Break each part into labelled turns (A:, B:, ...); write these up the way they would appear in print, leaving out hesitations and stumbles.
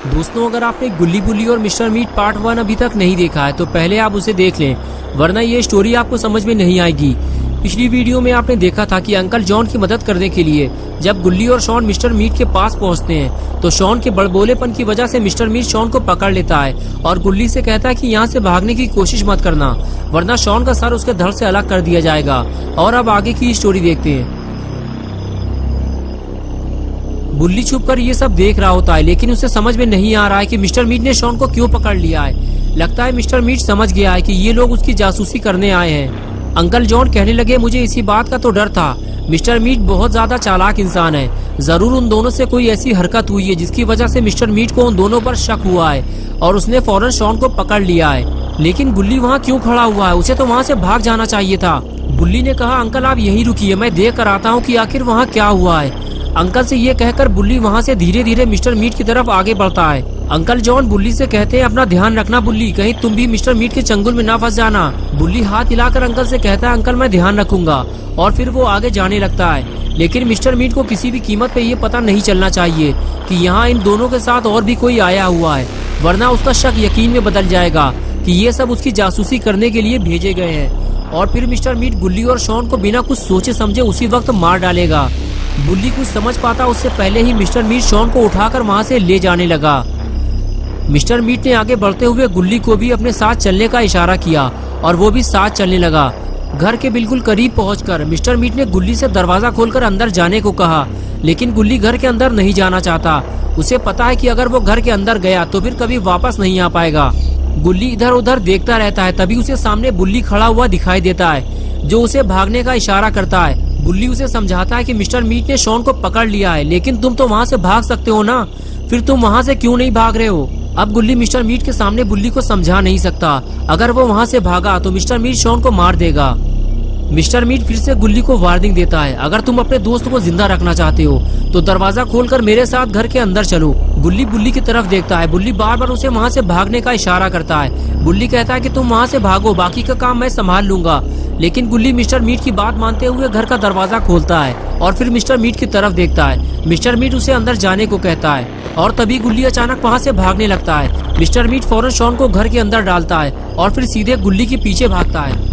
A: दोस्तों, अगर आपने गुल्ली बुल्ली और मिस्टर मीट पार्ट 1 अभी तक नहीं देखा है तो पहले आप उसे देख लें, वरना ये स्टोरी आपको समझ में नहीं आएगी। पिछली वीडियो में आपने देखा था कि अंकल जॉन की मदद करने के लिए जब गुल्ली और शॉन मिस्टर मीट के पास पहुंचते हैं तो शॉन के बड़बोलेपन की वजह से मिस्टर मीट शॉन को पकड़ लेता है और गुल्ली से कहता है कि यहाँ से भागने की कोशिश मत करना, वरना शॉन का सर उसके धड़ से अलग कर दिया जाएगा। और अब आगे की स्टोरी देखते हैं। बुल्ली छुपकर ये सब देख रहा होता है, लेकिन उसे समझ में नहीं आ रहा है कि मिस्टर मीट ने शॉन को क्यों पकड़ लिया है। लगता है मिस्टर मीट समझ गया है कि ये लोग उसकी जासूसी करने आए हैं। अंकल जॉन कहने लगे, मुझे इसी बात का तो डर था। मिस्टर मीट बहुत ज्यादा चालाक इंसान है। जरूर उन दोनों से कोई ऐसी हरकत हुई है जिसकी वजह से मिस्टर मीट को उन दोनों पर शक हुआ है और उसने फौरन शॉन को पकड़ लिया है। लेकिन बुल्ली वहाँ क्यों खड़ा हुआ है? उसे तो वहाँ से भाग जाना चाहिए था। बुल्ली ने कहा, अंकल आप यहीं रुकिए, मैं देख कर आता हूँ कि आखिर वहाँ क्या हुआ है। अंकल से ये कहकर बुल्ली वहाँ से धीरे धीरे मिस्टर मीट की तरफ आगे बढ़ता है। अंकल जॉन बुल्ली से कहते हैं, अपना ध्यान रखना बुल्ली, कहीं तुम भी मिस्टर मीट के चंगुल में ना फंस जाना। बुल्ली हाथ हिलाकर अंकल से कहता है, अंकल मैं ध्यान रखूंगा, और फिर वो आगे जाने लगता है। लेकिन मिस्टर मीट को किसी भी कीमत पे ये पता नहीं चलना चाहिए कि यहाँ इन दोनों के साथ और भी कोई आया हुआ है, वरना उसका शक यकीन में बदल जाएगा कि ये सब उसकी जासूसी करने के लिए भेजे गए हैं। और फिर मिस्टर मीट गुल्ली और शॉन को बिना कुछ सोचे समझे उसी वक्त मार डालेगा। बुल्ली कुछ समझ पाता उससे पहले ही मिस्टर मीट शॉन को उठाकर वहाँ से ले जाने लगा। मिस्टर मीट ने आगे बढ़ते हुए गुल्ली को भी अपने साथ चलने का इशारा किया और वो भी साथ चलने लगा। घर के बिल्कुल करीब पहुंचकर मिस्टर मीट ने गुल्ली से दरवाजा खोलकर अंदर जाने को कहा, लेकिन गुल्ली घर के अंदर नहीं जाना चाहता। उसे पता है कि अगर वो घर के अंदर गया तो फिर कभी वापस नहीं आ पाएगा। गुल्ली इधर उधर देखता रहता है, तभी उसे सामने बुल्ली खड़ा हुआ दिखाई देता है जो उसे भागने का इशारा करता है। बुल्ली उसे समझाता है कि मिस्टर मीट ने शॉन को पकड़ लिया है, लेकिन तुम तो वहाँ से भाग सकते हो ना, फिर तुम वहाँ से क्यों नहीं भाग रहे हो? अब गुल्ली मिस्टर मीट के सामने बुल्ली को समझा नहीं सकता। अगर वो वहाँ से भागा तो मिस्टर मीट शॉन को मार देगा। मिस्टर मीट फिर से गुल्ली को वार्निंग देता है, अगर तुम अपने दोस्त को जिंदा रखना चाहते हो तो दरवाजा खोलकर मेरे साथ घर के अंदर चलो। गुल्ली बुल्ली की तरफ देखता है। बुल्ली बार बार उसे वहाँ से भागने का इशारा करता है। बुल्ली कहता है कि तुम वहाँ से भागो, बाकी का काम मैं संभाल लूंगा। लेकिन गुल्ली मिस्टर मीट की बात मानते हुए घर का दरवाजा खोलता है और फिर मिस्टर मीट की तरफ देखता है। मिस्टर मीट उसे अंदर जाने को कहता है और तभी गुल्ली अचानक वहाँ से भागने लगता है। मिस्टर मीट फौरन शॉन को घर के अंदर डालता है और फिर सीधे गुल्ली के पीछे भागता है।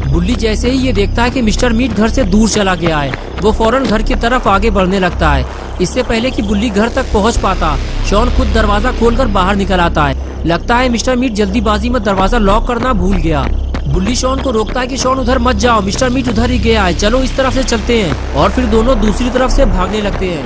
A: बुल्ली जैसे ही ये देखता है कि मिस्टर मीट घर से दूर चला गया है, वो फौरन घर की तरफ आगे बढ़ने लगता है। इससे पहले कि बुल्ली घर तक पहुंच पाता, शॉन खुद दरवाजा खोलकर बाहर निकल आता है। लगता है मिस्टर मीट जल्दीबाजी में दरवाजा लॉक करना भूल गया। बुल्ली शॉन को रोकता है कि शॉन उधर मत जाओ, मिस्टर मीट उधर ही गया है, चलो इस तरफ से चलते हैं। और फिर दोनों दूसरी तरफ से भागने लगते हैं।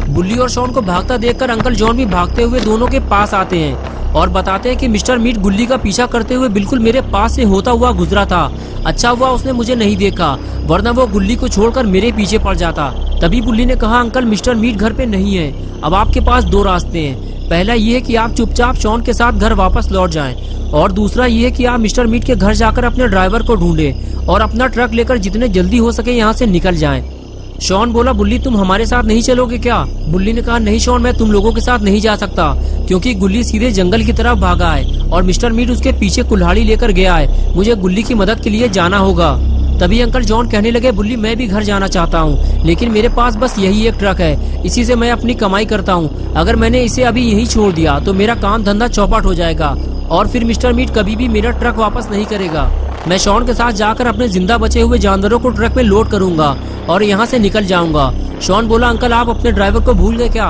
A: बुल्ली और शॉन को भागता देखकर अंकल जॉन भी भागते हुए दोनों के पास आते हैं और बताते हैं कि मिस्टर मीट गुल्ली का पीछा करते हुए बिल्कुल मेरे पास से होता हुआ गुजरा था। अच्छा हुआ उसने मुझे नहीं देखा, वरना वो गुल्ली को छोड़कर मेरे पीछे पड़ जाता। तभी बुल्ली ने कहा, अंकल मिस्टर मीट घर पे नहीं है, अब आपके पास दो रास्ते हैं। पहला ये है कि आप चुपचाप शॉन के साथ घर वापस लौट जाएं, और दूसरा ये है कि आप मिस्टर मीट के घर जाकर अपने ड्राइवर को ढूंढें और अपना ट्रक लेकर जितने जल्दी हो सके यहाँ से निकल जाएं। शॉन बोला, बुल्ली तुम हमारे साथ नहीं चलोगे क्या? बुल्ली ने कहा, नहीं शॉन, मैं तुम लोगों के साथ नहीं जा सकता, क्योंकि गुल्ली सीधे जंगल की तरफ भागा है और मिस्टर मीट उसके पीछे कुल्हाड़ी लेकर गया है। मुझे गुल्ली की मदद के लिए जाना होगा। तभी अंकल जॉन कहने लगे, बुल्ली मैं भी घर जाना चाहता हूँ, लेकिन मेरे पास बस यही एक ट्रक है, इसी से मैं अपनी कमाई करता हूँ। अगर मैंने इसे अभी यहीं छोड़ दिया तो मेरा काम धंधा चौपट हो जाएगा और फिर मिस्टर मीट कभी भी मेरा ट्रक वापस नहीं करेगा। मैं शॉन के साथ जाकर अपने जिंदा बचे हुए जानवरों को ट्रक में लोड करूंगा और यहाँ से निकल जाऊंगा। शॉन बोला, अंकल आप अपने ड्राइवर को भूल गए क्या?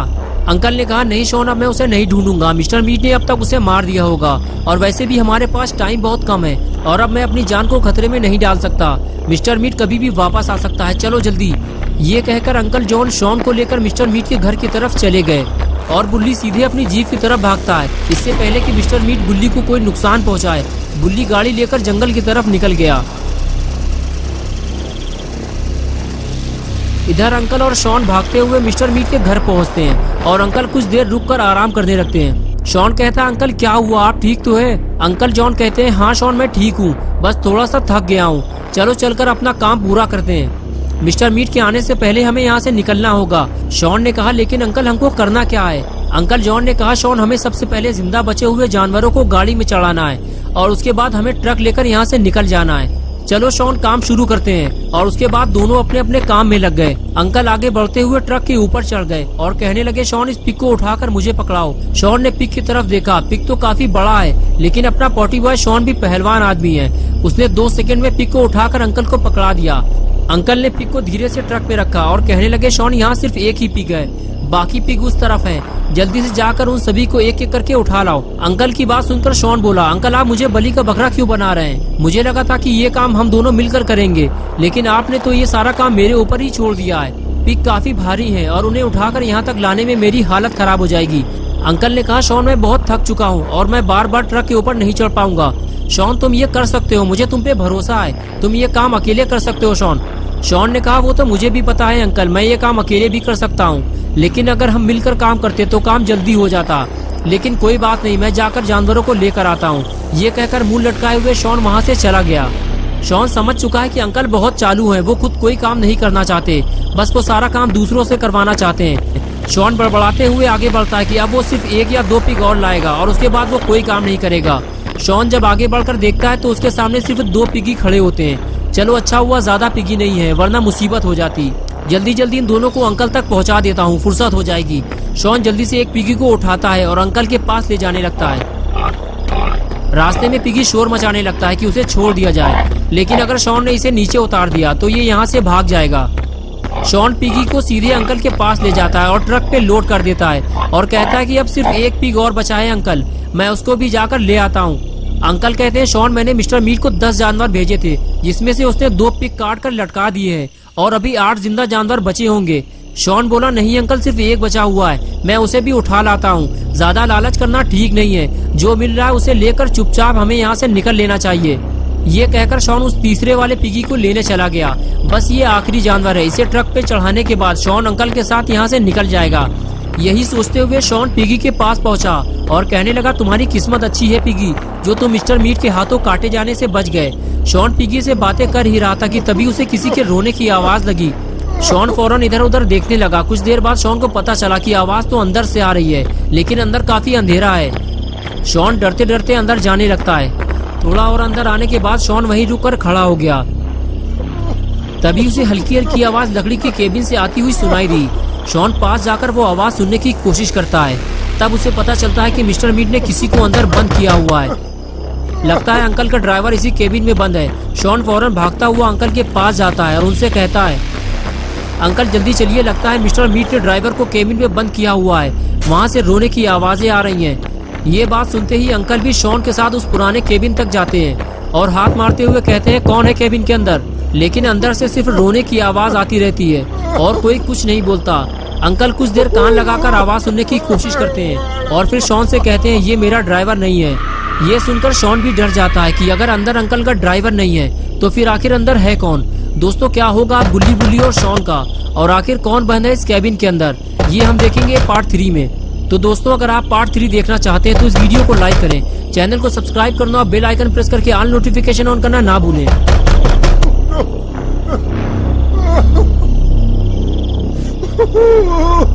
A: अंकल ने कहा, नहीं शॉन, अब मैं उसे नहीं ढूंढूंगा, मिस्टर मीट ने अब तक उसे मार दिया होगा और वैसे भी हमारे पास टाइम बहुत कम है और अब मैं अपनी जान को खतरे में नहीं डाल सकता। मिस्टर मीट कभी भी वापस आ सकता है, चलो जल्दी। ये कहकर अंकल जॉन शॉन को लेकर मिस्टर मीट के घर की तरफ चले गए और बुल्ली सीधे अपनी जीप की तरफ भागता है। इससे पहले कि मिस्टर मीट बुल्ली को कोई नुकसान पहुंचाए, बुल्ली गाड़ी लेकर जंगल की तरफ निकल गया। इधर अंकल और शॉन भागते हुए मिस्टर मीट के घर पहुंचते हैं और अंकल कुछ देर रुककर आराम करने लगते हैं। शॉन कहता है, अंकल क्या हुआ, आप ठीक तो है? अंकल जॉन कहते हैं, हाँ शॉन मैं ठीक हूँ, बस थोड़ा सा थक गया हूँ, चलो चलकर अपना काम पूरा करते हैं। मिस्टर मीट के आने से पहले हमें यहाँ से निकलना होगा। शॉन ने कहा, लेकिन अंकल हमको करना क्या है? अंकल जॉन ने कहा, शॉन हमें सबसे पहले जिंदा बचे हुए जानवरों को गाड़ी में चढ़ाना है और उसके बाद हमें ट्रक लेकर यहाँ से निकल जाना है। चलो शॉन काम शुरू करते हैं। और उसके बाद दोनों अपने अपने काम में लग गए। अंकल आगे बढ़ते हुए ट्रक के ऊपर चढ़ गए और कहने लगे शॉन इस पिग को उठाकर मुझे पकड़ाओ। शॉन ने पिग की तरफ देखा। पिग तो काफी बड़ा है, लेकिन अपना पॉटी बॉय शॉन भी पहलवान आदमी है। उसने 2 सेकंड में पिग को उठाकर अंकल को पकड़ा दिया। अंकल ने पिग को धीरे से ट्रक पे रखा और कहने लगे शॉन यहाँ सिर्फ एक ही पिग है, बाकी पिग उस तरफ है। जल्दी से जाकर उन सभी को एक एक करके उठा लाओ। अंकल की बात सुनकर शॉन बोला, अंकल आप मुझे बलि का बकरा क्यों बना रहे हैं? मुझे लगा था कि ये काम हम दोनों मिलकर करेंगे, लेकिन आपने तो ये सारा काम मेरे ऊपर ही छोड़ दिया है। पिग काफी भारी है और उन्हें उठाकर यहाँ तक लाने में मेरी हालत खराब हो जाएगी। अंकल ने कहा शॉन मैं बहुत थक चुका हूँ और मैं बार बार ट्रक के ऊपर नहीं चढ़ पाऊंगा। शॉन तुम ये कर सकते हो, मुझे तुम पे भरोसा है, तुम ये काम अकेले कर सकते हो शॉन। शॉन ने कहा वो तो मुझे भी पता है अंकल, मैं ये काम अकेले भी कर सकता हूँ, लेकिन अगर हम मिलकर काम करते तो काम जल्दी हो जाता। लेकिन कोई बात नहीं, मैं जाकर जानवरों को लेकर आता हूँ। ये कहकर मुंह लटकाए हुए शॉन वहाँ से चला गया। शॉन समझ चुका है कि अंकल बहुत चालू हैं, वो खुद कोई काम नहीं करना चाहते, बस वो सारा काम दूसरों से करवाना चाहते हैं। शॉन बड़बड़ाते हुए आगे बढ़ता है कि अब वो सिर्फ 1 या 2 पिग और लाएगा और उसके बाद वो कोई काम नहीं करेगा। शॉन जब आगे बढ़कर देखता है तो उसके सामने सिर्फ 2 पिगी खड़े होते हैं। चलो अच्छा हुआ ज्यादा पिगी नहीं है, वरना मुसीबत हो जाती। जल्दी जल्दी इन दोनों को अंकल तक पहुंचा देता हूँ, फुर्सत हो जाएगी। शॉन जल्दी से एक पिगी को उठाता है और अंकल के पास ले जाने लगता है। रास्ते में पिगी शोर मचाने लगता है कि उसे छोड़ दिया जाए, लेकिन अगर शॉन ने इसे नीचे उतार दिया तो ये यहाँ से भाग जाएगा। शॉन पिगी को सीधे अंकल के पास ले जाता है और ट्रक पे लोड कर देता है और कहता है कि अब सिर्फ 1 पिग और बचा है अंकल, मैं उसको भी जाकर ले आता हूँ। अंकल कहते हैं शॉन मैंने मिस्टर मीट को 10 जानवर भेजे थे, जिसमें से उसने 2 पिग काट कर लटका दिए हैं और अभी 8 जिंदा जानवर बचे होंगे। शॉन बोला नहीं अंकल, सिर्फ 1 बचा हुआ है, मैं उसे भी उठा लाता हूँ। ज्यादा लालच करना ठीक नहीं है, जो मिल रहा है उसे लेकर चुपचाप हमें यहाँ से निकल लेना चाहिए। ये कहकर शॉन उस तीसरे वाले पिगी को लेने चला गया। बस ये आखिरी जानवर है, इसे ट्रक पे चढ़ाने के बाद शॉन अंकल के साथ यहाँ से निकल जाएगा। यही सोचते हुए शॉन पिगी के पास पहुंचा और कहने लगा तुम्हारी किस्मत अच्छी है पिगी, जो तुम मिस्टर मीट के हाथों काटे जाने से बच गए। शॉन पिगी से बातें कर ही रहा था कि तभी उसे किसी के रोने की आवाज लगी। शॉन फौरन इधर उधर देखने लगा। कुछ देर बाद शॉन को पता चला कि आवाज तो अंदर से आ रही है, लेकिन अंदर काफी अंधेरा है। शॉन डरते डरते अंदर जाने लगता है। थोड़ा और अंदर आने के बाद शॉन वहीं रुककर खड़ा हो गया। तभी उसे हल्की हल्की आवाज लकड़ी के केबिन से आती हुई सुनाई दी। शॉन पास जाकर वो आवाज सुनने की कोशिश करता है। तब उसे पता चलता है कि मिस्टर मीट ने किसी को अंदर बंद किया हुआ है। लगता है अंकल का ड्राइवर इसी केबिन में बंद है। शॉन फौरन भागता हुआ अंकल के पास जाता है और उनसे कहता है अंकल जल्दी चलिए, लगता है मिस्टर मीट ने ड्राइवर को केबिन में बंद किया हुआ है, वहाँ से रोने की आवाजें आ रही हैं। ये बात सुनते ही अंकल भी शॉन के साथ उस पुराने केबिन तक जाते हैं और हाथ मारते हुए कहते हैं कौन है केबिन के अंदर। लेकिन अंदर से सिर्फ रोने की आवाज आती रहती है और कोई कुछ नहीं बोलता। अंकल कुछ देर कान लगाकर आवाज सुनने की कोशिश करते हैं और फिर शॉन से कहते हैं ये मेरा ड्राइवर नहीं है। ये सुनकर शॉन भी डर जाता है कि अगर अंदर अंकल का ड्राइवर नहीं है तो फिर आखिर अंदर है कौन। दोस्तों क्या होगा बुल्ली बुल्ली और शॉन का, और आखिर कौन बंद है इस केबिन के अंदर, ये हम देखेंगे पार्ट 3 में। तो दोस्तों अगर आप पार्ट 3 देखना चाहते हैं तो इस वीडियो को लाइक करें, चैनल को सब्सक्राइब करना और बेल आइकन प्रेस करके ऑल नोटिफिकेशन ऑन करना ना भूलें।
B: Wow.